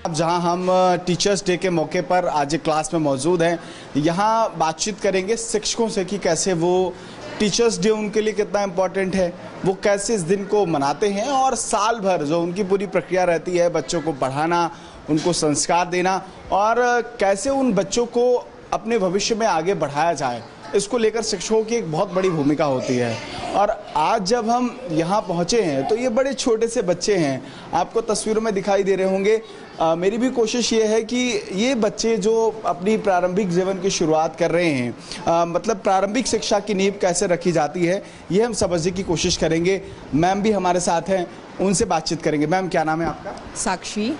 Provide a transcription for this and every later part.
अब जहां हम टीचर्स डे के मौके पर आज एक क्लास में मौजूद हैं, यहां बातचीत करेंगे शिक्षकों से कि कैसे वो टीचर्स डे उनके लिए कितना इम्पोर्टेंट है, वो कैसे इस दिन को मनाते हैं और साल भर जो उनकी पूरी प्रक्रिया रहती है बच्चों को पढ़ाना, उनको संस्कार देना और कैसे उन बच्चों को अपने भविष्य में आगे बढ़ाया जाए, इसको लेकर शिक्षकों की एक बहुत बड़ी भूमिका होती है। और आज जब हम यहाँ पहुँचे हैं तो ये बड़े छोटे से बच्चे हैं, आपको तस्वीरों में दिखाई दे रहे होंगे। मेरी भी कोशिश ये है कि ये बच्चे जो अपनी प्रारंभिक जीवन की शुरुआत कर रहे हैं, मतलब प्रारंभिक शिक्षा की नींव कैसे रखी जाती है, ये हम समझने की कोशिश करेंगे। मैम भी हमारे साथ हैं, उनसे बातचीत करेंगे। मैम, क्या नाम है आपका? साक्षी।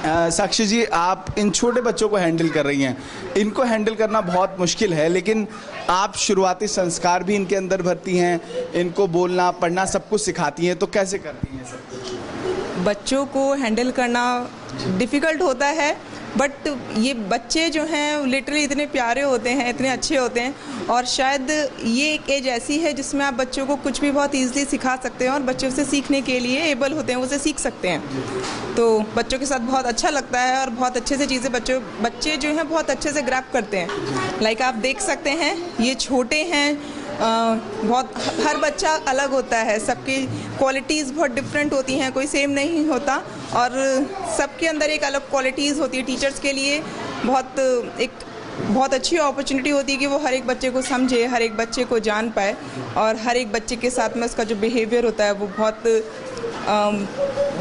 साक्षी जी, आप इन छोटे बच्चों को हैंडल कर रही हैं। इनको हैंडल करना बहुत मुश्किल है, लेकिन आप शुरुआती संस्कार भी इनके अंदर भरती हैं, इनको बोलना पढ़ना सब कुछ सिखाती हैं, तो कैसे करती हैं सब कुछ? बच्चों को हैंडल करना डिफ़िकल्ट होता है, बट ये बच्चे जो हैं लिटरली इतने प्यारे होते हैं, इतने अच्छे होते हैं, और शायद ये एक एज ऐसी है जिसमें आप बच्चों को कुछ भी बहुत ईजिली सिखा सकते हैं और बच्चे उसे सीखने के लिए एबल होते हैं, उसे सीख सकते हैं। तो बच्चों के साथ बहुत अच्छा लगता है और बहुत अच्छे से चीज़ें बच्चे जो हैं बहुत अच्छे से ग्रैब करते हैं। लाइक आप देख सकते हैं, ये छोटे हैं, बहुत हर बच्चा अलग होता है, सबकी क्वालिटीज़ बहुत डिफरेंट होती हैं, कोई सेम नहीं होता और सबके अंदर एक अलग क्वालिटीज़ होती है। टीचर्स के लिए बहुत अच्छी अपॉर्चुनिटी होती है कि वो हर एक बच्चे को समझे, हर एक बच्चे को जान पाए और हर एक बच्चे के साथ में उसका जो बिहेवियर होता है वो बहुत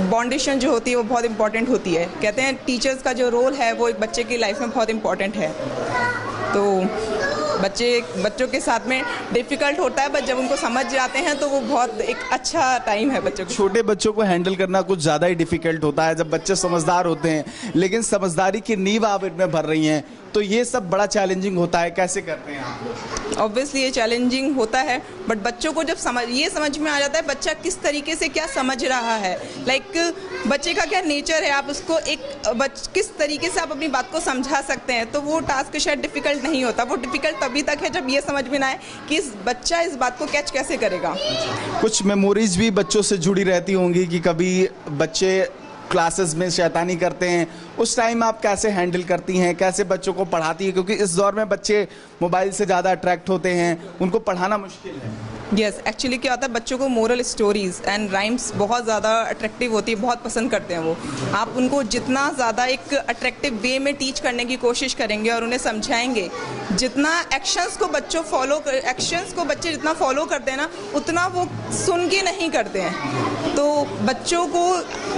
बॉन्डिशन जो होती है वो बहुत इम्पॉर्टेंट होती है। कहते हैं टीचर्स का जो रोल है वो एक बच्चे की लाइफ में बहुत इम्पॉर्टेंट है। तो बच्चों के साथ में डिफ़िकल्ट होता है, बट जब उनको समझ जाते हैं तो वो बहुत एक अच्छा टाइम है बच्चों को। छोटे बच्चों को हैंडल करना कुछ ज़्यादा ही डिफ़िकल्ट होता है जब बच्चे समझदार होते हैं, लेकिन समझदारी की नींव आप इनमें भर रही हैं, तो ये सब बड़ा चैलेंजिंग होता है। कैसे करते हैं आप? ऑब्वियसली ये चैलेंजिंग होता है, बट बच्चों को जब समझ में आ जाता है बच्चा किस तरीके से क्या समझ रहा है, लाइक बच्चे का क्या नेचर है, आप उसको किस तरीके से आप अपनी बात को समझा सकते हैं, तो वो टास्क शायद डिफ़िकल्ट नहीं होता। वो डिफ़िकल्ट तभी तक है जब ये समझ में ना आए कि बच्चा इस बात को कैच कैसे करेगा। कुछ मेमोरीज भी बच्चों से जुड़ी रहती होंगी कि कभी बच्चे क्लासेस में शैतानी करते हैं, उस टाइम आप कैसे हैंडल करती हैं, कैसे बच्चों को पढ़ाती हैं, क्योंकि इस दौर में बच्चे मोबाइल से ज़्यादा अट्रैक्ट होते हैं, उनको पढ़ाना मुश्किल है। यस, एक्चुअली क्या होता है, बच्चों को मोरल स्टोरीज़ एंड राइम्स बहुत ज़्यादा अट्रैक्टिव होती है, बहुत पसंद करते हैं वो। आप उनको जितना ज़्यादा एक अट्रैक्टिव वे में टीच करने की कोशिश करेंगे और उन्हें समझाएंगे, जितना एक्शंस को बच्चे जितना फॉलो करते हैं ना, उतना वो सुन के नहीं करते हैं। तो बच्चों को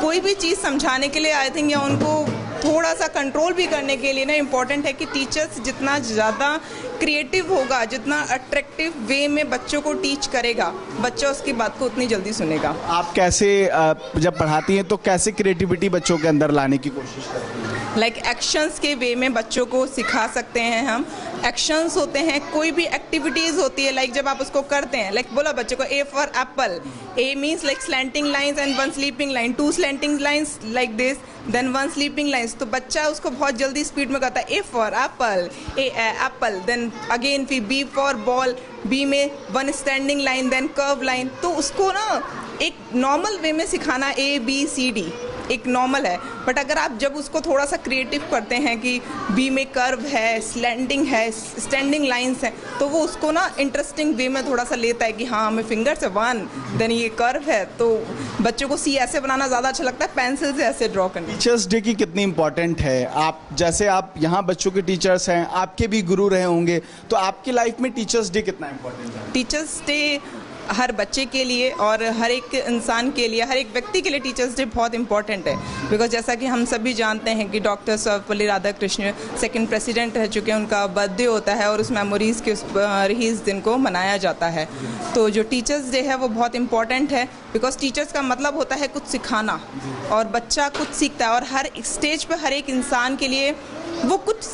कोई भी चीज़ समझाने के लिए आई थिंक या उनको थोड़ा सा कंट्रोल भी करने के लिए ना इम्पॉर्टेंट है कि टीचर्स जितना ज़्यादा क्रिएटिव होगा, जितना अट्रैक्टिव वे में बच्चों को टीच करेगा, बच्चा उसकी बात को उतनी जल्दी सुनेगा। आप कैसे जब पढ़ाती हैं तो कैसे क्रिएटिविटी बच्चों के अंदर लाने की कोशिश करती हैं? लाइक एक्शंस के वे में बच्चों को सिखा सकते हैं हम। एक्शंस होते हैं, कोई भी एक्टिविटीज़ होती है, लाइक जब आप उसको करते हैं, लाइक बोला बच्चे को A for apple, A means like slanting lines and one sleeping line, 2 slanting lines like this, then 1 sleeping lines. तो बच्चा उसको बहुत जल्दी स्पीड में करता है, A for apple, A apple, then again फिर बी फॉर बॉल, बी में 1 standing line, then curve line. तो उसको ना एक नॉर्मल वे में सिखाना, ए बी सी डी एक नॉर्मल है, बट अगर आप जब उसको थोड़ा सा क्रिएटिव करते हैं कि बी में कर्व है, स्लैंडिंग है, स्टैंडिंग लाइंस हैं, तो वो उसको ना इंटरेस्टिंग वे में थोड़ा सा लेता है कि हाँ हमें फिंगर से 1, देन ये कर्व है। तो बच्चों को सी ऐसे बनाना ज़्यादा अच्छा लगता है, पेंसिल से ऐसे ड्रॉ करना। टीचर्स डे की कितनी इंपॉर्टेंट है? आप यहाँ बच्चों के टीचर्स हैं, आपके भी गुरु रहे होंगे, तो आपकी लाइफ में टीचर्स डे कितना इंपॉर्टेंट है? टीचर्स डे हर बच्चे के लिए और हर एक इंसान के लिए, हर एक व्यक्ति के लिए टीचर्स डे बहुत इंपॉर्टेंट है। बिकॉज जैसा कि हम सभी जानते हैं कि doctor Sarvepalli Radhakrishnan 2nd president रह चुके हैं, उनका बर्थडे होता है और उस मेमोरीज़ के ही इस दिन को मनाया जाता है। तो जो टीचर्स डे है वो बहुत इंपॉर्टेंट है, बिकॉज टीचर्स का मतलब होता है कुछ सिखाना, और बच्चा कुछ सीखता है और हर स्टेज पर हर एक इंसान के लिए वो कुछ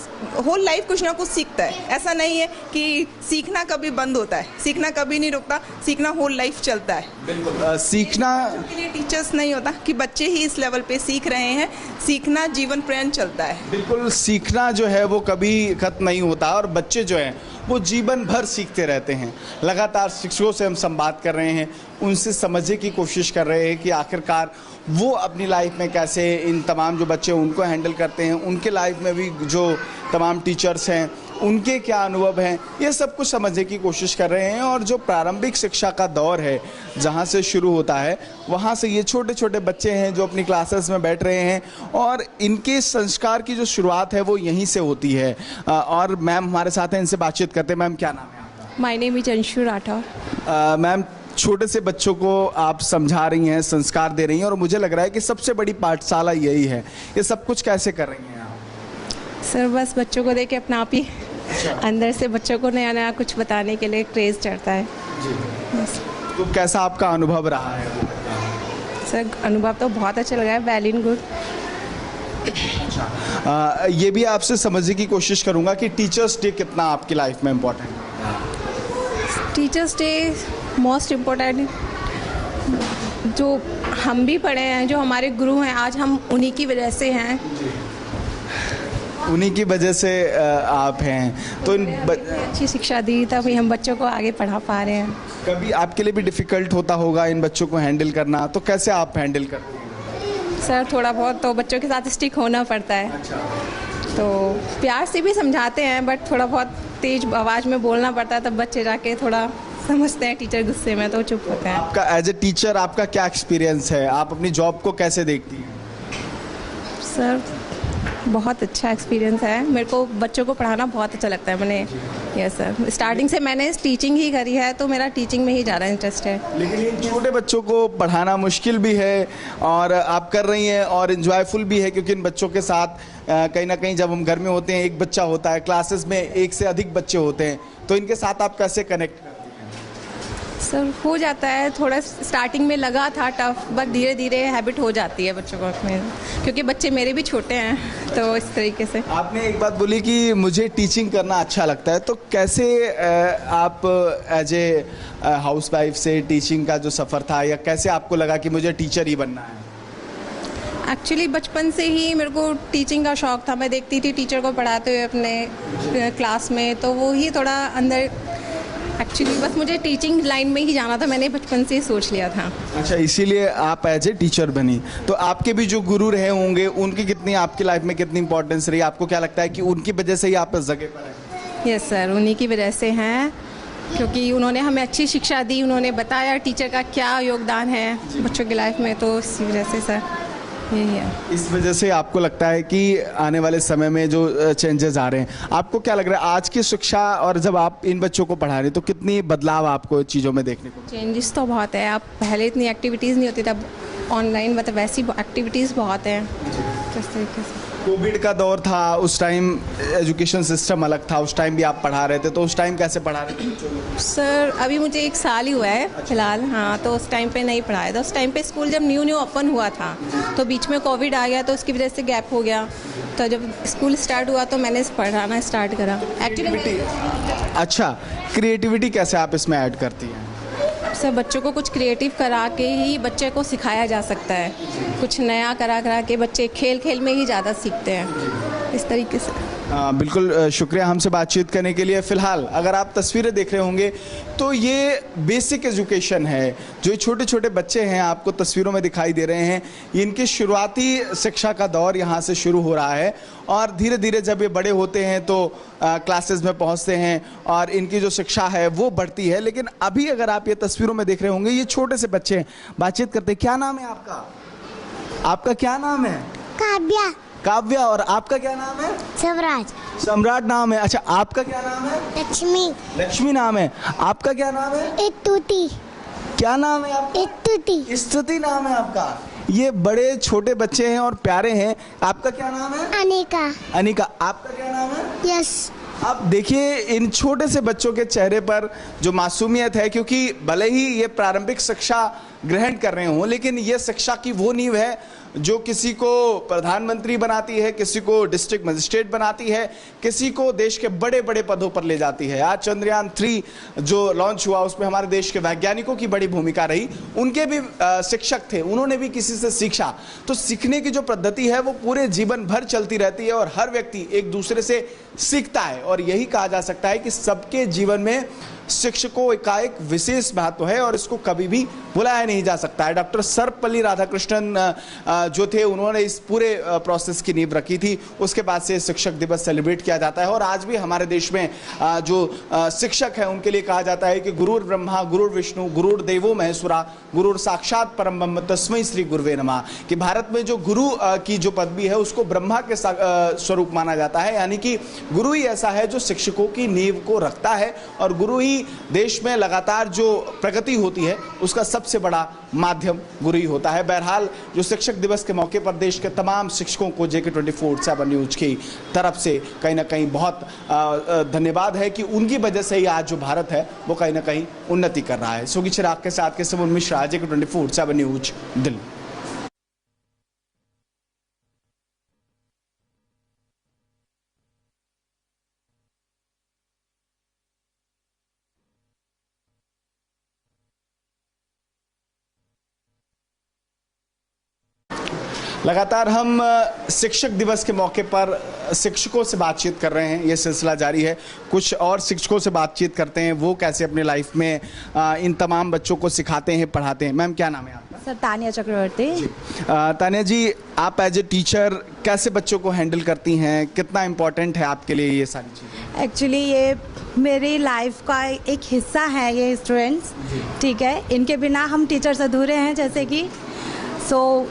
होल लाइफ कुछ ना कुछ सीखता है। ऐसा नहीं है कि सीखना कभी बंद होता है, सीखना कभी नहीं रुकता, सीखना होल लाइफ चलता है। बिल्कुल, सीखना के लिए टीचर्स नहीं होता कि बच्चे ही इस लेवल पे सीख रहे हैं, सीखना जीवन पर्यंत चलता है। बिल्कुल, सीखना जो है वो कभी खत्म नहीं होता और बच्चे जो हैं वो जीवन भर सीखते रहते हैं। लगातार शिक्षकों से हम संवाद कर रहे हैं, उनसे समझने की कोशिश कर रहे हैं कि आखिरकार वो अपनी लाइफ में कैसे इन तमाम जो बच्चे उनको हैंडल करते हैं, उनके लाइफ में भी जो तमाम टीचर्स हैं उनके क्या अनुभव हैं, ये सब कुछ समझने की कोशिश कर रहे हैं। और जो प्रारंभिक शिक्षा का दौर है जहाँ से शुरू होता है, वहाँ से ये छोटे छोटे बच्चे हैं जो अपनी क्लासेस में बैठ रहे हैं और इनके संस्कार की जो शुरुआत है वो यहीं से होती है। और मैम हमारे साथ हैं, इनसे बातचीत करते हैं। मैम क्या नाम है आपका? My name is Anshu Rathore. Ma'am छोटे से बच्चों को आप समझा रही हैं, संस्कार दे रही हैं और मुझे लग रहा है कि सबसे बड़ी पाठशाला यही है। ये सब कुछ कैसे कर रही हैं आप? सर बस बच्चों को देख के अपना आप ही अंदर से बच्चों को नया नया कुछ बताने के लिए क्रेज़ चढ़ता है। बस। तो कैसा आपका अनुभव रहा है? सर अनुभव तो बहुत अच्छा लगा है, वेल इन गुड। ये भी आपसे समझने की कोशिश करूंगा कि टीचर्स डे कितना आपकी लाइफ में इम्पोर्टेंट है? टीचर्स डे मोस्ट इम्पोर्टेंट, जो हम भी पढ़े हैं, जो हमारे गुरु हैं, आज हम उन्हीं की वजह से हैं। उन्हीं की वजह से आप हैं। तो अच्छी शिक्षा दी तभी हम बच्चों को आगे पढ़ा पा रहे हैं। कभी आपके लिए भी डिफ़िकल्ट होता होगा इन बच्चों को हैंडल करना, तो कैसे आप हैंडल करते हैं? सर थोड़ा बहुत तो बच्चों के साथ स्टिक होना पड़ता है। अच्छा। तो प्यार से भी समझाते हैं, बट थोड़ा बहुत तेज आवाज़ में बोलना पड़ता है, तब बच्चे जाके थोड़ा समझते हैं। टीचर गुस्से में तो चुप होते हैं। आपका एज ए टीचर आपका क्या एक्सपीरियंस है? आप अपनी जॉब को कैसे देखती हैं? सर बहुत अच्छा एक्सपीरियंस है, मेरे को बच्चों को पढ़ाना बहुत अच्छा लगता है। मैंने यस सर स्टार्टिंग से मैंने टीचिंग ही करी है, तो मेरा टीचिंग में ही ज़्यादा इंटरेस्ट है। लेकिन इन छोटे बच्चों को पढ़ाना मुश्किल भी है और आप कर रही हैं और इन्जॉयफुल भी है, क्योंकि इन बच्चों के साथ कहीं ना कहीं जब हम घर में होते हैं एक बच्चा होता है, क्लासेस में एक से अधिक बच्चे होते हैं, तो इनके साथ आप कैसे कनेक्ट करते हैं? सर हो जाता है, थोड़ा स्टार्टिंग में लगा था टफ, बट धीरे धीरे हैबिट हो जाती है बच्चों को में, क्योंकि बच्चे मेरे भी छोटे हैं, तो इस तरीके से। आपने एक बात बोली कि मुझे टीचिंग करना अच्छा लगता है, तो कैसे आप एज ए हाउस वाइफ से टीचिंग का जो सफ़र था, या कैसे आपको लगा कि मुझे टीचर ही बनना है? एक्चुअली बचपन से ही मेरे को टीचिंग का शौक़ था। मैं देखती थी टीचर को पढ़ाते हुए अपने क्लास में, तो वो ही थोड़ा अंदर एक्चुअली बस मुझे टीचिंग लाइन में ही जाना था, मैंने बचपन से ही सोच लिया था। अच्छा, इसीलिए आप एज ए टीचर बनी। तो आपके भी जो गुरु रहे होंगे, उनकी कितनी आपकी लाइफ में कितनी इंपॉर्टेंस रही? आपको क्या लगता है कि उनकी वजह से ही आप इस जगह पर हैं? यस सर, उन्हीं की वजह से हैं, क्योंकि उन्होंने हमें अच्छी शिक्षा दी, उन्होंने बताया टीचर का क्या योगदान है बच्चों की लाइफ में, तो इसी वजह से सर यही है। इस वजह से आपको लगता है कि आने वाले समय में जो चेंजेस आ रहे हैं, आपको क्या लग रहा है आज की शिक्षा और जब आप इन बच्चों को पढ़ा रहे हैं, तो कितनी बदलाव आपको चीज़ों में देखने को? चेंजेस तो बहुत है। आप पहले इतनी एक्टिविटीज़ नहीं होती, तब ऑनलाइन मतलब वैसी एक्टिविटीज़ बहुत हैं। किस तरीके से कोविड का दौर था, उस टाइम एजुकेशन सिस्टम अलग था, उस टाइम भी आप पढ़ा रहे थे, तो उस टाइम कैसे पढ़ा रहे थे बच्चों को? सर अभी मुझे 1 साल ही हुआ है फिलहाल। हाँ, तो उस टाइम पे नहीं पढ़ाया था। उस टाइम पे स्कूल जब न्यू ओपन हुआ था, तो बीच में कोविड आ गया, तो उसकी वजह से गैप हो गया। तो जब स्कूल स्टार्ट हुआ तो मैंने पढ़ाना स्टार्ट करा एक्चुअली। अच्छा, क्रिएटिविटी कैसे आप इसमें ऐड करती हैं? सर बच्चों को कुछ क्रिएटिव करा के ही बच्चे को सिखाया जा सकता है। कुछ नया करा के बच्चे खेल खेल में ही ज़्यादा सीखते हैं, इस तरीके से। बिल्कुल शुक्रिया हमसे बातचीत करने के लिए। फ़िलहाल अगर आप तस्वीरें देख रहे होंगे तो ये बेसिक एजुकेशन है, जो छोटे छोटे बच्चे हैं आपको तस्वीरों में दिखाई दे रहे हैं, इनकी शुरुआती शिक्षा का दौर यहाँ से शुरू हो रहा है और धीरे धीरे जब ये बड़े होते हैं तो क्लासेस में पहुँचते हैं और इनकी जो शिक्षा है वो बढ़ती है। लेकिन अभी अगर आप ये तस्वीरों में देख रहे होंगे, ये छोटे से बच्चे हैं, बातचीत करते हैं। क्या नाम है आपका? आपका क्या नाम है? काव्या। काव्या। और आपका क्या नाम है? स्वराज। सम्राट नाम है। अच्छा, आपका क्या नाम है? लक्ष्मी। लक्ष्मी नाम है। आपका क्या नाम है? स्तुति। क्या नाम है आपका? स्तुति। स्तुति नाम है आपका। ये बड़े छोटे बच्चे हैं और प्यारे हैं। आपका क्या नाम है? अनिका। अनिका। आपका क्या नाम है? यस। अब देखिए इन छोटे से बच्चों के चेहरे पर जो मासूमियत है, क्योंकि भले ही ये प्रारंभिक शिक्षा ग्रहण कर रहे हों, लेकिन ये शिक्षा की वो नींव है जो किसी को प्रधानमंत्री बनाती है, किसी को डिस्ट्रिक्ट मजिस्ट्रेट बनाती है, किसी को देश के बड़े बड़े पदों पर ले जाती है। आज चंद्रयान 3 जो लॉन्च हुआ उसमें हमारे देश के वैज्ञानिकों की बड़ी भूमिका रही। उनके भी शिक्षक थे, उन्होंने भी किसी से सीखा। तो सीखने की जो पद्धति है वो पूरे जीवन भर चलती रहती है और हर व्यक्ति एक दूसरे से सीखता है। और यही कहा जा सकता है कि सबके जीवन में शिक्षकों का एक विशेष महत्व है और इसको कभी भी भुलाया नहीं जा सकता है। डॉक्टर सर्वपल्ली राधाकृष्णन जो थे, उन्होंने इस पूरे प्रोसेस की नींव रखी थी। उसके बाद से शिक्षक दिवस सेलिब्रेट किया जाता है और आज भी हमारे देश में जो शिक्षक हैं उनके लिए कहा जाता है कि गुरुर् ब्रह्मा गुरुर् विष्णु गुरुर्देवो महेश्वरा गुरुर् साक्षात परम ब्रह्म तस्मै श्री गुरुवे नमः। कि भारत में जो गुरु की जो पदवी है उसको ब्रह्मा के स्वरूप माना जाता है, यानी कि गुरु ही ऐसा है जो शिक्षकों की नींव को रखता है और गुरु ही देश में लगातार जो प्रगति होती है उसका सबसे बड़ा माध्यम गुरु ही होता है। बहरहाल जो शिक्षक दिवस के मौके पर देश के तमाम शिक्षकों को JK 24/7 न्यूज की तरफ से कहीं ना कहीं बहुत धन्यवाद है कि उनकी वजह से ही आज जो भारत है वो कहीं ना कहीं उन्नति कर रहा है। सोगी चिराग के साथ के समून मिश्रा, JK 24/7 न्यूज, दिल्ली। लगातार हम शिक्षक दिवस के मौके पर शिक्षकों से बातचीत कर रहे हैं, ये सिलसिला जारी है। कुछ और शिक्षकों से बातचीत करते हैं, वो कैसे अपने लाइफ में इन तमाम बच्चों को सिखाते हैं, पढ़ाते हैं। मैम क्या नाम है आपका? सर तानिया चक्रवर्ती। तानिया जी, आप एज ए टीचर कैसे बच्चों को हैंडल करती हैं? कितना इम्पोर्टेंट है आपके लिए ये सारी चीज़ें? एक्चुअली ये मेरी लाइफ का एक हिस्सा है ये स्टूडेंट्स, ठीक है। इनके बिना हम टीचर्स अधूरे हैं जैसे कि।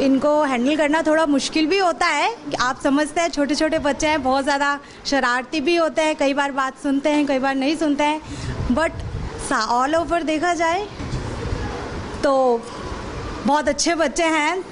इनको हैंडल करना थोड़ा मुश्किल भी होता है। आप समझते हैं छोटे छोटे बच्चे हैं, बहुत ज़्यादा शरारती भी होते हैं, कई बार बात सुनते हैं कई बार नहीं सुनते हैं। बट ऑल ओवर देखा जाए तो बहुत अच्छे बच्चे हैं,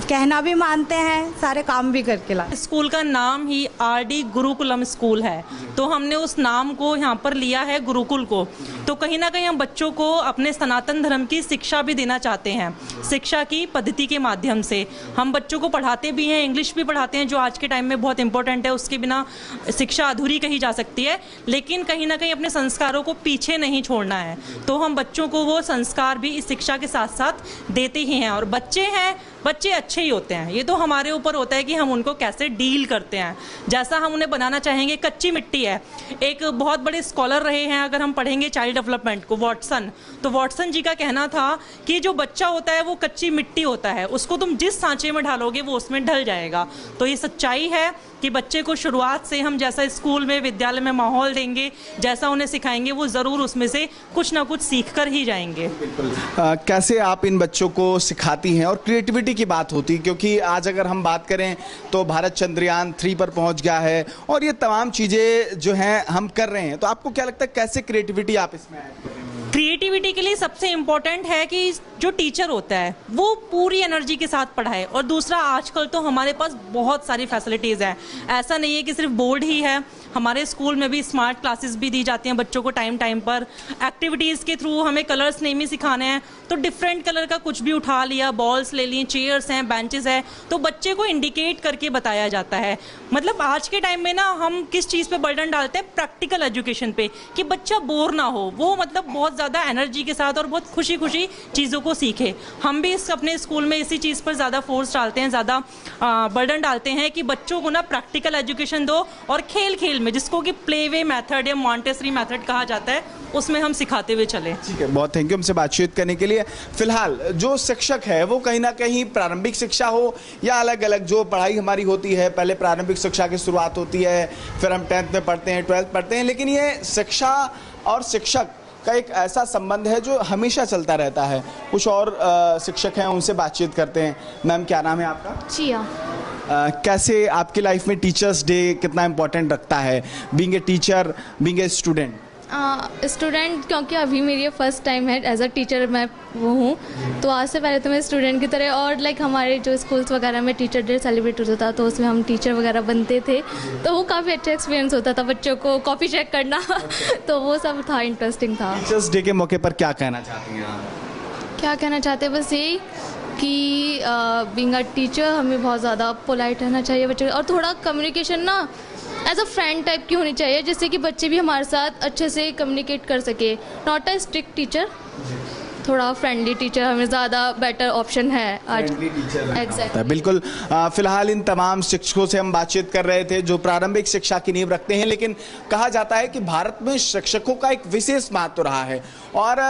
कहना भी मानते हैं, सारे काम भी करके लाते। स्कूल का नाम ही RD गुरुकुलम स्कूल है, तो हमने उस नाम को यहाँ पर लिया है गुरुकुल को। तो कहीं ना कहीं हम बच्चों को अपने सनातन धर्म की शिक्षा भी देना चाहते हैं। शिक्षा की पद्धति के माध्यम से हम बच्चों को पढ़ाते भी हैं, इंग्लिश भी पढ़ाते हैं जो आज के टाइम में बहुत इंपॉर्टेंट है। उसके बिना शिक्षा अधूरी कही जा सकती है, लेकिन कहीं ना कहीं अपने संस्कारों को पीछे नहीं छोड़ना है। तो हम बच्चों को वो संस्कार भी इस शिक्षा के साथ साथ देते ही हैं। और बच्चे हैं, बच्चे अच्छे ही होते हैं, ये तो हमारे ऊपर होता है कि हम उनको कैसे डील करते हैं। जैसा हम उन्हें बनाना चाहेंगे, कच्ची मिट्टी है। एक बहुत बड़े स्कॉलर रहे हैं, अगर हम पढ़ेंगे चाइल्ड डेवलपमेंट को, वॉटसन, तो वॉटसन जी का कहना था कि जो बच्चा होता है वो कच्ची मिट्टी होता है, उसको तुम जिस सांचे में ढालोगे वो उसमें ढल जाएगा। तो ये सच्चाई है कि बच्चे को शुरुआत से हम जैसा स्कूल में विद्यालय में माहौल देंगे, जैसा उन्हें सिखाएंगे, वो ज़रूर उसमें से कुछ ना कुछ सीख कर ही जाएंगे। बिल्कुल। कैसे आप इन बच्चों को सिखाती हैं? और क्रिएटिविटी की बात होती है क्योंकि आज अगर हम बात करें तो भारत चंद्रयान 3 पर पहुंच गया है और ये तमाम चीज़ें जो हैं हम कर रहे हैं, तो आपको क्या लगता है कैसे क्रिएटिविटी आप इसमें ऐड करें? क्रिएटिविटी के लिए सबसे इम्पॉर्टेंट है कि जो टीचर होता है वो पूरी एनर्जी के साथ पढ़ाए। और दूसरा, आजकल तो हमारे पास बहुत सारी फैसिलिटीज़ हैं, ऐसा नहीं है कि सिर्फ बोर्ड ही है। हमारे स्कूल में भी स्मार्ट क्लासेस भी दी जाती हैं बच्चों को टाइम टाइम पर। एक्टिविटीज़ के थ्रू हमें कलर्स नेम ही सिखाने हैं, तो डिफरेंट कलर का कुछ भी उठा लिया, बॉल्स ले ली, चेयर्स हैं, बेंचेस हैं, तो बच्चे को इंडिकेट करके बताया जाता है। मतलब आज के टाइम में ना हम किस चीज़ पे बर्डन डालते हैं? प्रैक्टिकल एजुकेशन पे, कि बच्चा बोर ना हो, वो मतलब बहुत ज़्यादा एनर्जी के साथ और बहुत खुशी खुशी चीज़ों को सीखे। हम भी अपने स्कूल में इसी चीज़ पर ज़्यादा फोर्स डालते हैं, ज़्यादा बर्डन डालते हैं कि बच्चों को ना प्रैक्टिकल एजुकेशन दो और खेल खेल में, जिसको कि प्ले वे मेथड या मॉन्टेसरी मेथड कहा जाता है, उसमें हम सिखाते हुए चले। ठीक है, बहुत थैंक यू हमसे बातचीत करने के लिए। फिलहाल जो शिक्षक है वो कहीं ना कहीं प्रारंभिक शिक्षा हो या अलग अलग जो पढ़ाई हमारी होती है, पहले प्रारंभिक शिक्षा की शुरुआत होती है, फिर हम 10th में पढ़ते हैं, 12th पढ़ते हैं, लेकिन ये शिक्षा और शिक्षक का एक ऐसा संबंध है जो हमेशा चलता रहता है। कुछ और शिक्षक हैं, उनसे बातचीत करते हैं। मैम क्या नाम है आपका? चिया। कैसे आपकी लाइफ में टीचर्स डे कितना इम्पोर्टेंट रखता है, being a teacher, being a student? Student, क्योंकि अभी मेरी ये फर्स्ट टाइम है एज अ टीचर मैं वो हूँ, तो आज से पहले तो मैं स्टूडेंट की तरह, और लाइक हमारे जो स्कूल्स वगैरह में टीचर डे सेलिब्रेट होता था तो उसमें हम टीचर वगैरह बनते थे, तो वो काफ़ी अच्छा एक्सपीरियंस होता था, बच्चों को कॉपी चेक करना तो वो सब था, इंटरेस्टिंग था। टीचर्स डे के मौके पर क्या कहना चाहती हैं आप? क्या कहना चाहते हैं, बस यही कि बीइंग अ टीचर हमें बहुत ज़्यादा पोलाइट रहना चाहिए बच्चों, और थोड़ा कम्युनिकेशन ना एज अ फ्रेंड टाइप की होनी चाहिए, जिससे कि बच्चे भी हमारे साथ अच्छे से कम्युनिकेट कर सके। नॉट अ स्ट्रिक्ट टीचर, थोड़ा फ्रेंडली टीचर हमें ज़्यादा बेटर ऑप्शन है आज। एग्जैक्टली, बिल्कुल। फिलहाल इन तमाम शिक्षकों से हम बातचीत कर रहे थे जो प्रारंभिक शिक्षा की नींव रखते हैं, लेकिन कहा जाता है कि भारत में शिक्षकों का एक विशेष महत्व रहा है और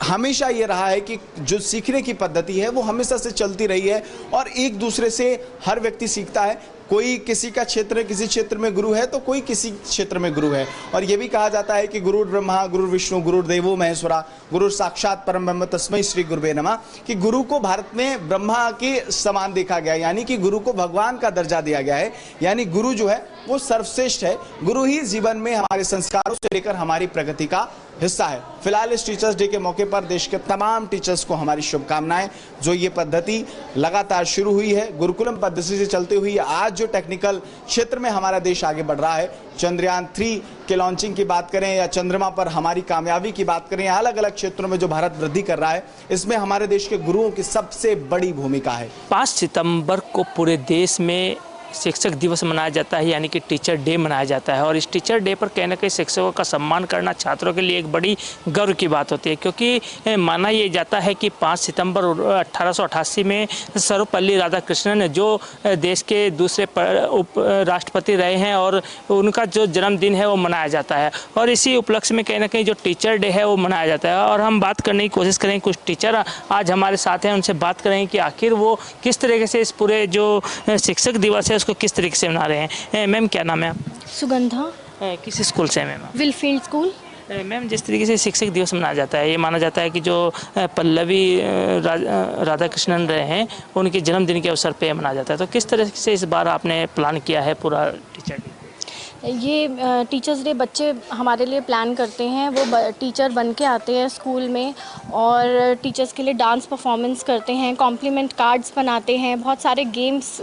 हमेशा ये रहा है कि जो सीखने की पद्धति है वो हमेशा से चलती रही है और एक दूसरे से हर व्यक्ति सीखता है। कोई किसी का क्षेत्र किसी क्षेत्र में गुरु है तो कोई किसी क्षेत्र में गुरु है, और ये भी कहा जाता है कि गुरु ब्रह्मा गुरु विष्णु गुरु देवो महेश्वरा गुरु साक्षात परम ब्रह्म तस्मै श्री गुरुवे नमः, कि गुरु को भारत में ब्रह्मा के समान देखा गया है, यानी कि गुरु को भगवान का दर्जा दिया गया है, यानी गुरु जो है वो सर्वश्रेष्ठ है। गुरु ही जीवन में हमारे संस्कारों से लेकर हमारी प्रगति का हिस्सा है। फिलहाल इस टीचर्स डे के मौके पर देश के तमाम टीचर्स को हमारी शुभकामनाएं। जो ये पद्धति लगातार शुरू हुई है गुरुकुलम पद्धति से चलते हुई, आज जो टेक्निकल क्षेत्र में हमारा देश आगे बढ़ रहा है, चंद्रयान 3 के लॉन्चिंग की बात करें या चंद्रमा पर हमारी कामयाबी की बात करें, अलग अलग क्षेत्रों में जो भारत वृद्धि कर रहा है, इसमें हमारे देश के गुरुओं की सबसे बड़ी भूमिका है। 5 सितंबर को पूरे देश में शिक्षक दिवस मनाया जाता है, यानी कि टीचर डे मनाया जाता है, और इस टीचर डे पर कहीं ना कहीं शिक्षकों का सम्मान करना छात्रों के लिए एक बड़ी गर्व की बात होती है, क्योंकि माना ये जाता है कि 5 सितंबर 1888 में सर्वपल्ली राधाकृष्णन जो देश के दूसरे उप राष्ट्रपति रहे हैं और उनका जो जन्मदिन है वो मनाया जाता है, और इसी उपलक्ष्य में कहीं ना कहीं जो टीचर डे है वो मनाया जाता है। और हम बात करने की कोशिश करें, कुछ टीचर आज हमारे साथ हैं, उनसे बात करेंगे कि आखिर वो किस तरीके से इस पूरे जो शिक्षक दिवस है उसको किस तरीके से मना रहे हैं। मैम क्या नाम है? सुगंधा। किस स्कूल से है मैम? विलफील्ड स्कूल। मैम, जिस तरीके से शिक्षक दिवस मनाया जाता है, ये माना जाता है कि जो पल्लवी राधाकृष्णन रहे हैं उनके जन्मदिन के अवसर पर मनाया जाता है, तो किस तरह से इस बार आपने प्लान किया है पूरा टीचर डे? ये टीचर्स डे बच्चे हमारे लिए प्लान करते हैं, वो टीचर बन के आते हैं स्कूल में और टीचर्स के लिए डांस परफॉर्मेंस करते हैं, कॉम्प्लीमेंट कार्ड्स बनाते हैं, बहुत सारे गेम्स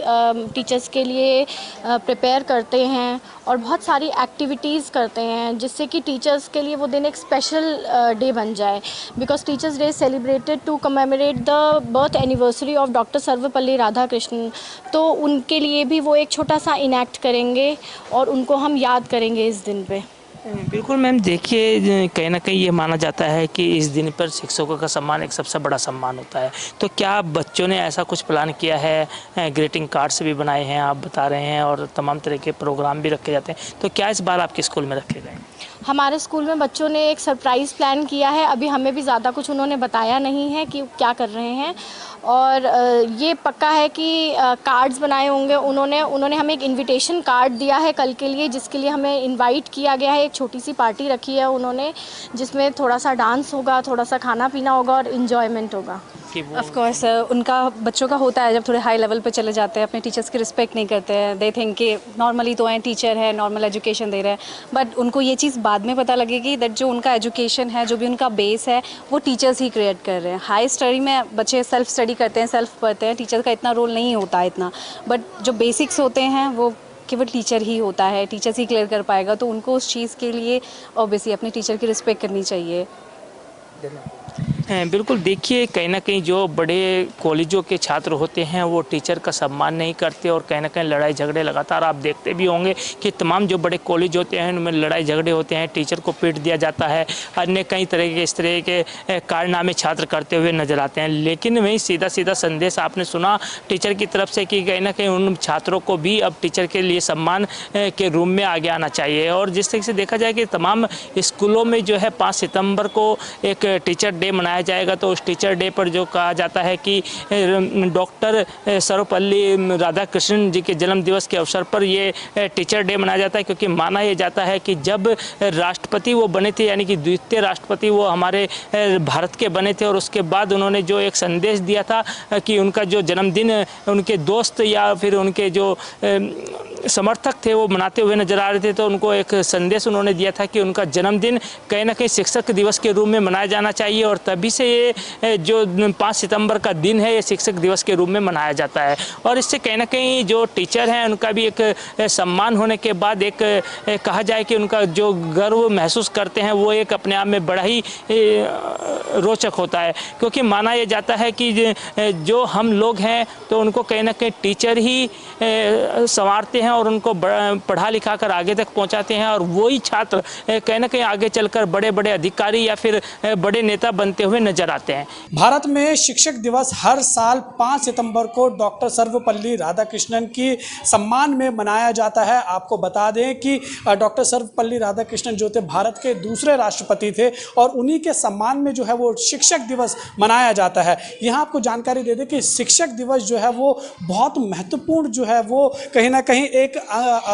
टीचर्स के लिए प्रिपेयर करते हैं और बहुत सारी एक्टिविटीज़ करते हैं, जिससे कि टीचर्स के लिए वो दिन एक स्पेशल डे बन जाए। Because teachers day celebrated to commemorate the birth anniversary of doctor Sarvepalli Radhakrishnan, तो उनके लिए भी वो एक छोटा सा इनैक्ट करेंगे और उनको हम याद करेंगे इस दिन पे। बिल्कुल मैम, देखिए कहीं ना कहीं ये माना जाता है कि इस दिन पर शिक्षकों का सम्मान एक सबसे बड़ा सम्मान होता है, तो क्या बच्चों ने ऐसा कुछ प्लान किया है? ग्रीटिंग कार्ड्स भी बनाए हैं आप बता रहे हैं और तमाम तरह के प्रोग्राम भी रखे जाते हैं, तो क्या इस बार आपके स्कूल में रखे गए? हमारे स्कूल में बच्चों ने एक सरप्राइज़ प्लान किया है, अभी हमें भी ज़्यादा कुछ उन्होंने बताया नहीं है कि क्या कर रहे हैं, और ये पक्का है कि कार्ड्स बनाए होंगे उन्होंने हमें एक इनविटेशन कार्ड दिया है कल के लिए, जिसके लिए हमें इनवाइट किया गया है। एक छोटी सी पार्टी रखी है उन्होंने, जिसमें थोड़ा सा डांस होगा, थोड़ा सा खाना पीना होगा और इन्जॉयमेंट होगा। ऑफ कोर्स उनका बच्चों का होता है जब थोड़े हाई लेवल पे चले जाते हैं, अपने टीचर्स की रिस्पेक्ट नहीं करते हैं, दे थिंक कि नॉर्मली तो हैं टीचर है, नॉर्मल एजुकेशन दे रहे हैं, बट उनको ये चीज़ बाद में पता लगेगी दैट जो उनका एजुकेशन है, जो भी उनका बेस है, वो टीचर्स ही क्रिएट कर रहे हैं। हाई स्टडी में बच्चे सेल्फ स्टडी करते हैं, सेल्फ पढ़ते हैं, टीचर का इतना रोल नहीं होता है इतना, बट जो बेसिक्स होते हैं वो केवल टीचर ही होता है, टीचर्स ही क्लियर कर पाएगा, तो उनको उस चीज़ के लिए ऑब्वियसली अपने टीचर की रिस्पेक्ट करनी चाहिए। बिल्कुल, देखिए कहीं ना कहीं जो बड़े कॉलेजों के छात्र होते हैं वो टीचर का सम्मान नहीं करते और कहीं ना कहीं लड़ाई झगड़े लगातार आप देखते भी होंगे कि तमाम जो बड़े कॉलेज होते हैं उनमें लड़ाई झगड़े होते हैं, टीचर को पीट दिया जाता है, अन्य कई तरह के इस तरह के कारनामे छात्र करते हुए नजर आते हैं। लेकिन वही सीधा सीधा संदेश आपने सुना टीचर की तरफ से कि कहीं ना कहीं उन छात्रों को भी अब टीचर के लिए सम्मान के रूम में आगे आना चाहिए, और जिस तरह से देखा जाए कि तमाम स्कूलों में जो है 5 सितंबर को एक टीचर डे मनाया जाएगा, तो उस टीचर डे पर जो कहा जाता है कि डॉक्टर सर्वपल्ली राधाकृष्णन जी के जन्म दिवस के अवसर पर ये टीचर डे मनाया जाता है, क्योंकि माना यह जाता है कि जब राष्ट्रपति वो बने थे, यानी कि द्वितीय राष्ट्रपति वो हमारे भारत के बने थे, और उसके बाद उन्होंने जो एक संदेश दिया था कि उनका जो जन्मदिन उनके दोस्त या फिर उनके जो समर्थक थे वो मनाते हुए नजर आ रहे थे। तो उनको एक संदेश उन्होंने दिया था कि उनका जन्मदिन कहीं ना कहीं शिक्षक दिवस के रूप में मनाया जाना चाहिए, और तभी से ये जो 5 सितंबर का दिन है ये शिक्षक दिवस के रूप में मनाया जाता है। और इससे कहीं ना कहीं जो टीचर हैं उनका भी एक सम्मान होने के बाद एक कहा जाए कि उनका जो गर्व महसूस करते हैं वो एक अपने आप में बड़ा ही रोचक होता है, क्योंकि माना यह जाता है कि जो हम लोग हैं तो उनको कहीं ना कहीं टीचर ही संवारते हैं और उनको पढ़ा लिखा कर आगे तक पहुंचाते हैं, और वही छात्र कहीं ना कहीं आगे चलकर बड़े बड़े अधिकारी या फिर बड़े नेता बनते हुए नजर आते हैं। भारत में शिक्षक दिवस हर साल 5 सितंबर को डॉक्टर सर्वपल्ली राधाकृष्णन की सम्मान में मनाया जाता है। आपको बता दें कि डॉक्टर सर्वपल्ली राधाकृष्णन जो थे भारत के दूसरे राष्ट्रपति थे, और उन्हीं के सम्मान में जो है वो शिक्षक दिवस मनाया जाता है। यहाँ आपको जानकारी दे दें कि शिक्षक दिवस जो है वो बहुत महत्वपूर्ण जो है वो कहीं ना कहीं एक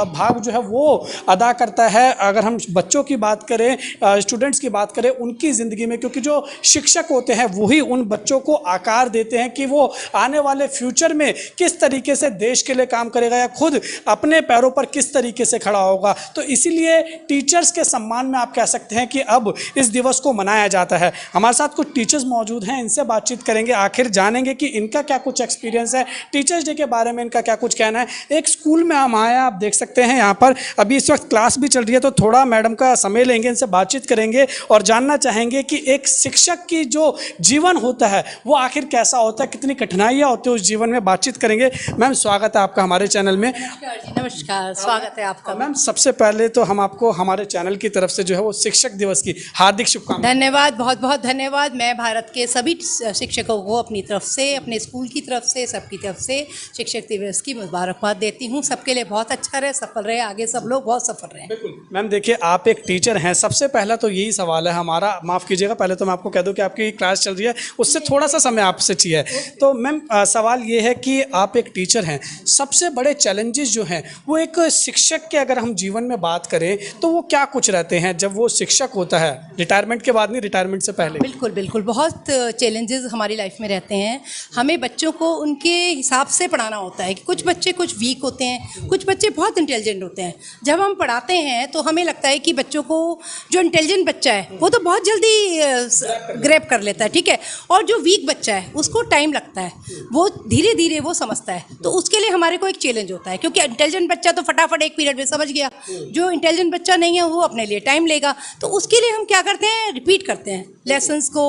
भाग जो है वो अदा करता है। अगर हम बच्चों की बात करें, स्टूडेंट्स की बात करें उनकी ज़िंदगी में, क्योंकि जो शिक्षक होते हैं वही उन बच्चों को आकार देते हैं कि वो आने वाले फ्यूचर में किस तरीके से देश के लिए काम करेगा या खुद अपने पैरों पर किस तरीके से खड़ा होगा। तो इसीलिए टीचर्स के सम्मान में आप कह सकते हैं कि अब इस दिवस को मनाया जाता है। हमारे साथ कुछ टीचर्स मौजूद हैं, इनसे बातचीत करेंगे, आखिर जानेंगे कि इनका क्या कुछ एक्सपीरियंस है, टीचर्स डे के बारे में इनका क्या कुछ कहना है। एक स्कूल में हम आए हैं, आप देख सकते हैं यहाँ पर अभी इस वक्त क्लास भी चल रही है, तो थोड़ा मैडम का समय लेंगे, इनसे बातचीत करेंगे और जानना चाहेंगे कि एक शिक्षक की जो जीवन होता है वो आखिर कैसा होता है, कितनी कठिनाइयाँ होती है उस जीवन में। बातचीत करेंगे। मैम स्वागत है आपका हमारे चैनल में। नमस्कार, स्वागत है आपका। मैम सबसे पहले तो हम आपको हमारे चैनल की तरफ से जो है वो शिक्षक दिवस की हार्दिक शुभकामनाएं। धन्यवाद, बहुत बहुत धन्यवाद। मैं भारत के सभी शिक्षकों को अपनी तरफ से, अपने स्कूल की तरफ से, सबकी तरफ से शिक्षक दिवस की मुबारकबाद देती हूँ। सबके लिए बहुत अच्छा रहे, सफल रहे, आगे सब लोग बहुत सफल रहे। बिल्कुल मैम, देखिए आप एक टीचर हैं, सबसे पहला तो यही सवाल है हमारा, माफ़ कीजिएगा पहले तो मैं आपको कह दूं कि आपकी क्लास चल रही है, उससे थोड़ा सा समय आपसे चाहिए। तो मैम सवाल ये है कि आप एक टीचर हैं, सबसे बड़े चैलेंजेस जो हैं वो एक शिक्षक के अगर हम जीवन में बात करें तो वो क्या कुछ रहते हैं जब वो शिक्षक होता है, रिटायरमेंट के बाद नहीं, रिटायरमेंट से पहले? बिल्कुल बिल्कुल, बहुत चैलेंजेस हमारी लाइफ में रहते हैं। हमें बच्चों को उनके हिसाब से पढ़ाना होता है कि कुछ बच्चे कुछ वीक होते हैं, कुछ बच्चे बहुत इंटेलिजेंट होते हैं। जब हम पढ़ाते हैं तो हमें लगता है कि बच्चों को, जो इंटेलिजेंट बच्चा है वो तो बहुत जल्दी ग्रैब कर लेता है, ठीक है, और जो वीक बच्चा है उसको टाइम लगता है, वो धीरे धीरे वो समझता है। तो उसके लिए हमारे को एक चैलेंज होता है, क्योंकि इंटेलिजेंट बच्चा तो फटाफट एक पीरियड में समझ गया, जो इंटेलिजेंट बच्चा नहीं है वो अपने लिए टाइम लेगा। तो उसके लिए हम क्या करते हैं, रिपीट करते हैं लेसन्स को,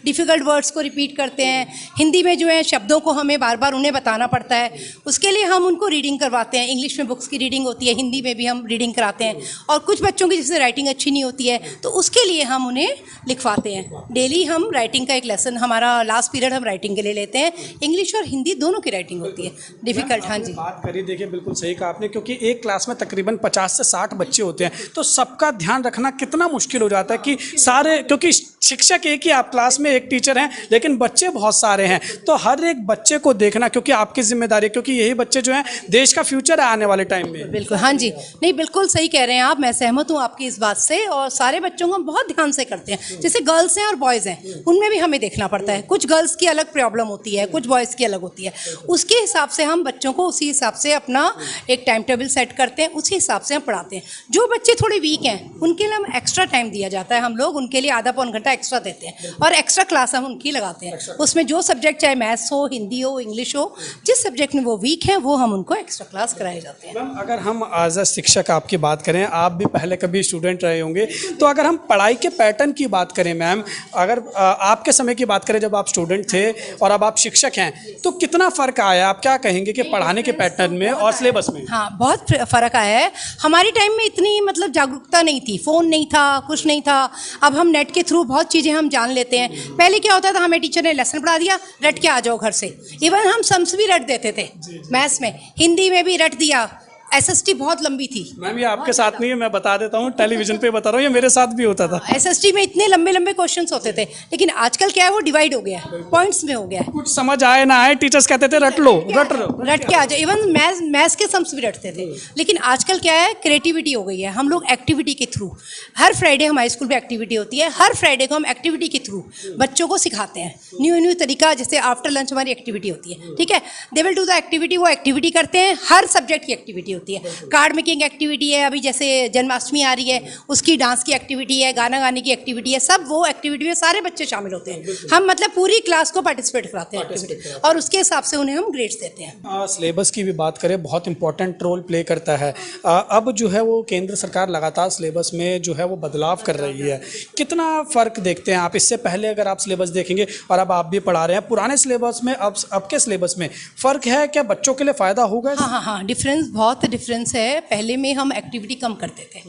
डिफ़िकल्ट वर्ड्स को रिपीट करते हैं। हिंदी में जो है शब्दों को हमें बार बार उन्हें बताना पड़ता है, उसके लिए हम उनको रीडिंग करवाते हैं। इंग्लिश में बुक्स की रीडिंग होती है, हिंदी में भी हम रीडिंग कराते हैं। और कुछ बच्चों की जैसे राइटिंग अच्छी नहीं होती है तो उसके लिए हम उन्हें लिखवाते हैं। डेली हम राइटिंग का एक लेसन, हमारा लास्ट पीरियड हम राइटिंग के लिए लेते हैं। इंग्लिश और हिंदी दोनों की राइटिंग होती है डिफ़िकल्ट। हाँ जी, बात करी, देखिए बिल्कुल सही कहा आपने, क्योंकि एक क्लास में तकरीबन 50 से 60 बच्चे होते हैं, तो सबका ध्यान रखना कितना मुश्किल हो जाता है कि सारे, क्योंकि शिक्षक एक ही, आप क्लास में एक टीचर हैं लेकिन बच्चे बहुत सारे हैं, तो हर एक बच्चे को देखना क्योंकि आपकी जिम्मेदारी है, क्योंकि यही बच्चे जो हैं देश का फ्यूचर है आने वाले टाइम में। बिल्कुल, हाँ जी, नहीं बिल्कुल सही कह रहे हैं आप, मैं सहमत हूँ आपकी इस बात से। और सारे बच्चों को हम बहुत ध्यान से करते हैं, जैसे गर्ल्स हैं और बॉयज़ हैं, उनमें भी हमें देखना पड़ता है। कुछ गर्ल्स की अलग प्रॉब्लम होती है, कुछ बॉयज़ की अलग होती है, उसके हिसाब से हम बच्चों को उसी हिसाब से अपना एक टाइम टेबल सेट करते हैं, उसी हिसाब से हम पढ़ाते हैं। जो बच्चे थोड़े वीक हैं उनके लिए हम एक्स्ट्रा टाइम दिया जाता है, हम लोग उनके लिए आधा पौन घंटा एक्स्ट्रा देते हैं और एक्स्ट्रा क्लास हम उनकी लगाते हैं। उसमें जो सब्जेक्ट, चाहे मैथ्स हो, हिंदी हो, इंग्लिश हो, जिस सब्जेक्ट में वो वीक हैं वो हम उनको एक्स्ट्रा क्लास कराए जाते हैं। मैम अगर हम एज अ शिक्षक आपकी बात करें, आप भी पहले कभी स्टूडेंट रहे होंगे, तो अगर हम पढ़ाई के पैटर्न की बात करें मैम, अगर आपके समय की बात करें जब आप स्टूडेंट थे और अब आप शिक्षक हैं, तो कितना फ़र्क आया, आप क्या कहेंगे कि पढ़ाने के पैटर्न में और सिलेबस में? हाँ, बहुत फ़र्क आया है। हमारी टाइम में इतनी मतलब जागरूकता नहीं थी, फ़ोन नहीं था, कुछ नहीं था। अब हम नेट के थ्रू बहुत चीज़ें हम जान लेते हैं। पहले क्या होता था, हमें टीचर ने लेसन पढ़ा दिया, रट के आ जाओ घर से। इवन हम सम्स भी रट देते थे, मैथ्स में, हिंदी में भी रट दिया। एसएसटी बहुत लंबी थी। मैम ये आपके साथ नहीं है, मैं बता देता हूँ, टेलीविजन पे बता रहा हूँ, ये मेरे साथ भी होता था। एसएसटी में इतने लंबे लंबे क्वेश्चंस होते थे, लेकिन आजकल क्या है, वो डिवाइड हो गया है, पॉइंट्स में हो गया है। कुछ समझ आए ना आए, टीचर्स कहते थे रट लो, रट के आ जाओ। इवन मैथ्स के सम्स भी रटते थे। लेकिन आजकल क्या है, क्रिएटिविटी हो गई है। हम लोग एक्टिविटी के थ्रू, हर फ्राइडे हमारे स्कूल में एक्टिविटी होती है, हर फ्राइडे को हम एक्टिविटी के थ्रू बच्चों को सिखाते हैं। न्यू तरीका, जैसे आफ्टर लंच हमारी एक्टिविटी होती है, ठीक है, they will do the activity, वो एक्टिविटी करते हैं। हर सब्जेक्ट की एक्टिविटी होती होती है। कार्ड मेकिंग एक्टिविटी है, अभी जैसे जन्माष्टमी आ रही है उसकी डांस की एक्टिविटी है, गाना गाने की एक्टिविटी है, सब वो एक्टिविटी में सारे बच्चे शामिल होते हैं। हम मतलब पूरी क्लास को पार्टिसिपेट कराते हैं एक्टिविटी, और उसके हिसाब से उन्हें हम ग्रेड्स देते हैं। सिलेबस की भी बात करें, बहुत इंपॉर्टेंट रोल प्ले करता है। अब जो है वो केंद्र सरकार लगातार सिलेबस में जो है वो बदलाव कर रही है, कितना फ़र्क देखते हैं आप? इससे पहले अगर आप सिलेबस देखेंगे और अब आप भी पढ़ा रहे हैं, पुराने सिलेबस में अब के सिलेबस में फ़र्क है क्या? बच्चों के लिए फ़ायदा होगा? हाँ, डिफरेंस, बहुत डिफरेंस है। पहले में हम एक्टिविटी कम करते थे,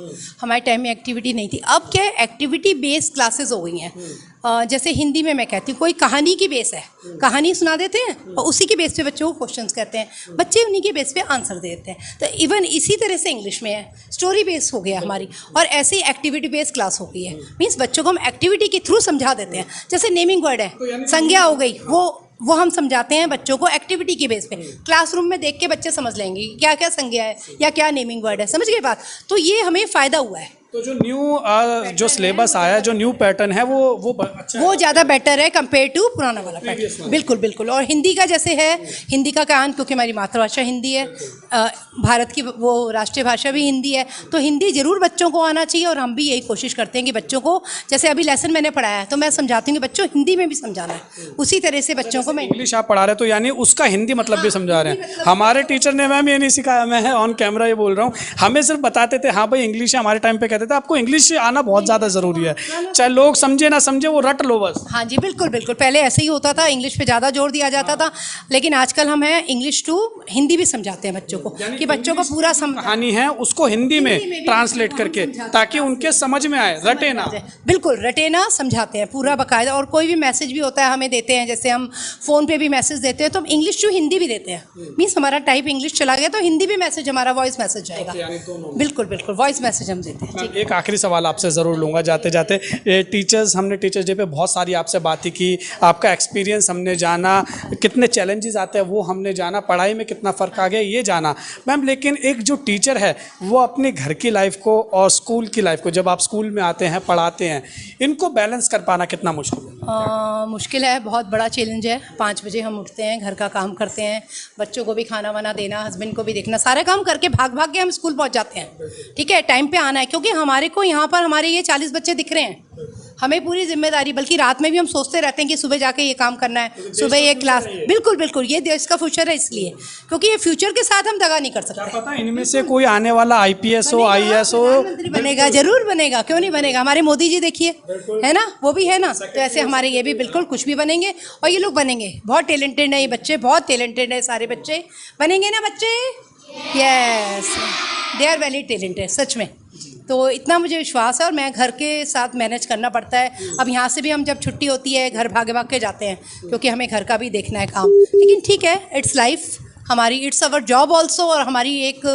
हमारे टाइम में एक्टिविटी नहीं थी। अब क्या है, एक्टिविटी बेस्ड क्लासेस हो गई हैं। जैसे हिंदी में मैं कहती हूँ कोई कहानी की बेस है, कहानी सुना देते हैं और उसी के बेस पे बच्चों को क्वेश्चंस कहते हैं, बच्चे उन्हीं के बेस पे आंसर देते हैं। तो इवन इसी तरह से इंग्लिश में है, स्टोरी बेस हो गया हमारी, और ऐसी एक्टिविटी बेस्ड क्लास हो गई है। मीन्स बच्चों को हम एक्टिविटी के थ्रू समझा देते हैं। जैसे नेमिंग वर्ड है, संज्ञा हो गई, वो हम समझाते हैं बच्चों को एक्टिविटी के बेस पे। क्लासरूम में देख के बच्चे समझ लेंगे क्या क्या संज्ञा है या क्या नेमिंग वर्ड है, समझ गए बात? तो ये हमें फ़ायदा हुआ है। तो जो सिलेबस आया है, जो न्यू पैटर्न है, वो अच्छा है, वो ज़्यादा बेटर है कंपेयर टू पुराना वाला पैटर्न। बिल्कुल। और हिंदी का जैसे है, हिंदी का कान, क्योंकि हमारी मातृभाषा हिंदी है, भारत की वो राष्ट्रीय भाषा भी हिंदी है, तो हिंदी ज़रूर बच्चों को आना चाहिए। और हम भी यही कोशिश करते हैं कि बच्चों को, जैसे अभी लेसन मैंने पढ़ाया है तो मैं समझाती हूँ कि बच्चों हिंदी में भी समझाना है, उसी तरह से बच्चों को मैं इंग्लिश आप पढ़ा रहे तो यानी उसका हिंदी मतलब भी समझा रहे हैं। हमारे टीचर ने मैम ये नहीं सिखाया, मैं ऑन कैमरा ये बोल रहा हूँ, हमें सिर्फ बताते थे हाँ भाई इंग्लिश है। हमारे टाइम पे कहते थे आपको इंग्लिश आना बहुत ज़्यादा ज़रूरी है, चाहे लोग समझे ना समझे, वो रट लो बस। हाँ जी, बिल्कुल। पहले ऐसे ही होता था, इंग्लिश पे ज़्यादा जोर दिया जाता था, लेकिन आजकल हम हैं इंग्लिश टू हिंदी भी समझाते हैं बच्चों को, कि बच्चों को पूरा कहानी है उसको हिंदी में ट्रांसलेट करके, ताकि उनके समझ में आए, रटे ना। बिल्कुल, रटे ना, समझाते हैं पूरा बाकायदा। और कोई भी मैसेज भी होता है हमें देते हैं, जैसे हम फ़ोन पे भी मैसेज देते हैं तो हम इंग्लिश टू हिंदी भी देते हैं। मीन्स हमारा टाइप इंग्लिश चला गया तो हिंदी भी मैसेज, हमारा वॉइस मैसेज जाएगा। बिल्कुल, वॉइस मैसेज हम देते हैं। एक आखिरी सवाल आपसे ज़रूर लूँगा जाते जाते। टीचर्स, हमने टीचर्स डे पे बहुत सारी आपसे बातें की, आपका एक्सपीरियंस हमने जाना, कितने चैलेंजेस आते हैं वो हमने जाना, पढ़ाई में कितना फ़र्क आ गया ये जाना मैम। लेकिन एक जो टीचर है वो अपने घर की लाइफ को और स्कूल की लाइफ को, जब आप स्कूल में आते हैं पढ़ाते हैं, इनको बैलेंस कर पाना कितना मुश्किल है? मुश्किल है, बहुत बड़ा चैलेंज है। 5 बजे हम उठते हैं, घर का काम करते हैं, बच्चों को भी खाना वाना देना, हस्बैंड को भी देखना, सारे काम करके भाग के हम स्कूल पहुंच जाते हैं। ठीक है, टाइम पे आना है, क्योंकि हमारे को यहाँ पर हमारे ये 40 बच्चे दिख रहे हैं, हमें पूरी जिम्मेदारी, बल्कि रात में भी हम सोचते रहते हैं कि सुबह जाके ये काम करना है, सुबह ये क्लास। बिल्कुल, ये देश का फ्यूचर है, इसलिए क्योंकि ये फ्यूचर के साथ हम दगा नहीं कर सकते। क्या पता इनमें से कोई आने वाला IPS हो, IAS हो, प्रधानमंत्री बनेगा, जरूर बनेगा, क्यों नहीं बनेगा। हमारे मोदी जी देखिए, है ना, वो भी है ना, तो ऐसे हमारे ये भी बिल्कुल कुछ भी बनेंगे, और ये लोग बनेंगे। बहुत टैलेंटेड है ये बच्चे, बहुत टैलेंटेड है सारे बच्चे, बनेंगे ना बच्चे। Yes, they are very talented, सच में। तो इतना मुझे विश्वास है, और मैं घर के साथ मैनेज करना पड़ता है। अब यहाँ से भी हम जब छुट्टी होती है घर भाग के जाते हैं, क्योंकि हमें घर का भी देखना है काम, लेकिन ठीक है, इट्स लाइफ हमारी, इट्स अवर जॉब ऑल्सो। और हमारी एक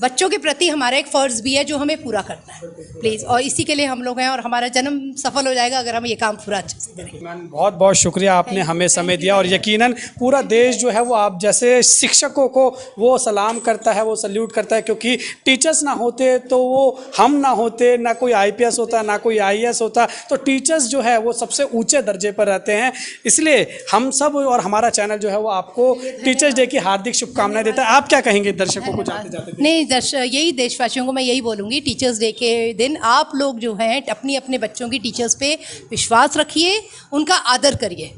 बच्चों के प्रति हमारा एक फ़र्ज़ भी है जो हमें पूरा करना है, प्लीज़। और इसी के लिए हम लोग हैं, और हमारा जन्म सफल हो जाएगा अगर हम ये काम पूरा अच्छे से करें। मैम बहुत बहुत शुक्रिया, आपने हमें समय दिया, और यकीनन पूरा देश जो है वो आप जैसे शिक्षकों को वो सलाम करता है, वो सल्यूट करता है, क्योंकि टीचर्स ना होते तो वो हम ना होते, ना कोई IPS होता, ना कोई IAS होता, तो टीचर्स जो है वो सबसे ऊँचे दर्जे पर रहते हैं। इसलिए हम सब और हमारा चैनल जो है वो आपको टीचर्स डे की हार्दिक शुभकामनाएं देता है। आप क्या कहेंगे दर्शकों को जाते जाते? नहीं, यही देशवासियों को मैं यही बोलूँगी, टीचर्स डे के दिन आप लोग जो हैं अपने बच्चों की टीचर्स पे विश्वास रखिए, उनका आदर करिए,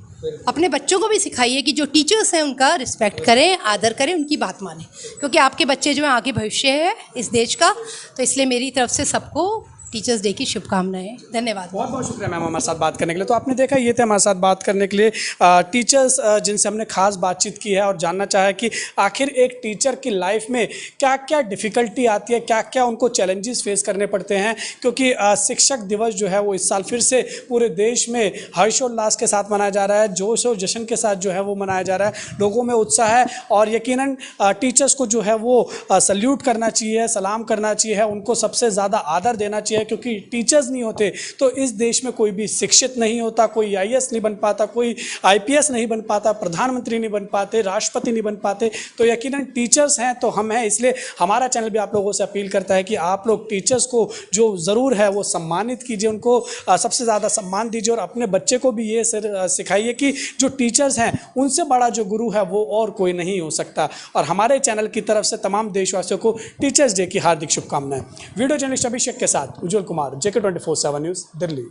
अपने बच्चों को भी सिखाइए कि जो टीचर्स हैं उनका रिस्पेक्ट करें, आदर करें, उनकी बात मानें, क्योंकि आपके बच्चे जो हैं आगे भविष्य है इस देश का। तो इसलिए मेरी तरफ से सबको टीचर्स डे की शुभकामनाएं। धन्यवाद, बहुत बहुत शुक्रिया मैम हमारे साथ बात करने के लिए। तो आपने देखा, ये थे हमारे साथ बात करने के लिए टीचर्स जिनसे हमने खास बातचीत की है, और जानना चाहा कि आखिर एक टीचर की लाइफ में क्या क्या डिफ़िकल्टी आती है, क्या क्या उनको चैलेंजेस फेस करने पड़ते हैं, क्योंकि शिक्षक दिवस जो है वो इस साल फिर से पूरे देश में हर्षोल्लास के साथ मनाया जा रहा है, जोश और जश्न के साथ जो है वो मनाया जा रहा है। लोगों में उत्साह है, और यकीनन टीचर्स को जो है वो सल्यूट करना चाहिए, सलाम करना चाहिए, उनको सबसे ज़्यादा आदर देना चाहिए। है, क्योंकि टीचर्स नहीं होते तो इस देश में कोई भी शिक्षित नहीं होता, कोई IAS नहीं बन पाता, कोई IPS नहीं बन पाता, प्रधानमंत्री नहीं बन पाते, राष्ट्रपति नहीं बन पाते। तो यकीनन टीचर्स हैं तो हम हैं, इसलिए हमारा चैनल भी आप लोगों से अपील करता है कि आप लोग टीचर्स को जो ज़रूर है वो सम्मानित कीजिए, उनको सबसे ज़्यादा सम्मान दीजिए और अपने बच्चे को भी ये सिखाइए कि जो टीचर्स हैं उनसे बड़ा जो गुरु है वो और कोई नहीं हो सकता। और हमारे चैनल की तरफ से तमाम देशवासियों को टीचर्स डे की हार्दिक शुभकामनाएं। वीडियो जर्नलिस्ट अभिषेक के साथ उज्जवल कुमार, JK24/7 न्यूज़, दिल्ली।